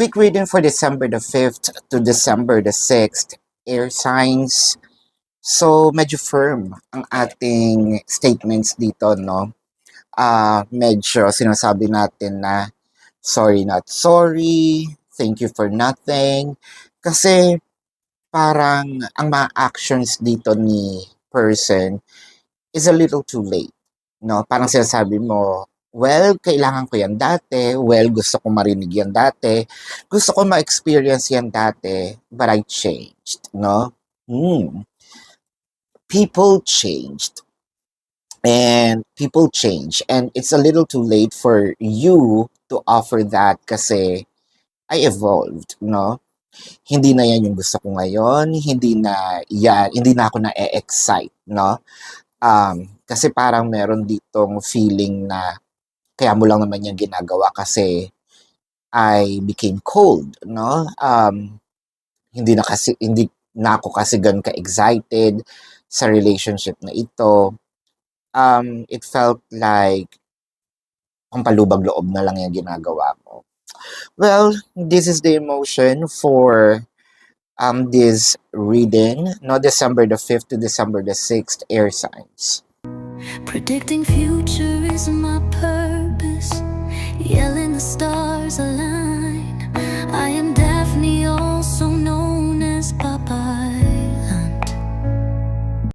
Quick reading for December the 5th to December the 6th. Air signs. So, medyo firm ang ating statements dito, no? Medyo sinasabi natin na sorry not sorry, thank you for nothing. Kasi parang ang mga actions dito ni person is a little too late, no? Parang sinasabi mo, well, kailangan ko yan dati. Well, gusto ko marinig yan dati. Gusto ko ma-experience yan dati. But I changed, no? People changed. And people change. And it's a little too late for you to offer that kasi I evolved, no? Hindi na yan yung gusto ko ngayon. Hindi na ako na-excite, no? Kasi parang meron ditong feeling na kaya mo lang naman yung ginagawa kasi I became cold, no? Hindi na ako kasi gan ka-excited sa relationship na ito. It felt like pampalubag loob na lang yung ginagawa mo. Well, this is the emotion for this reading, no, December the 5th to December the 6th, air signs. Predicting future is my purpose.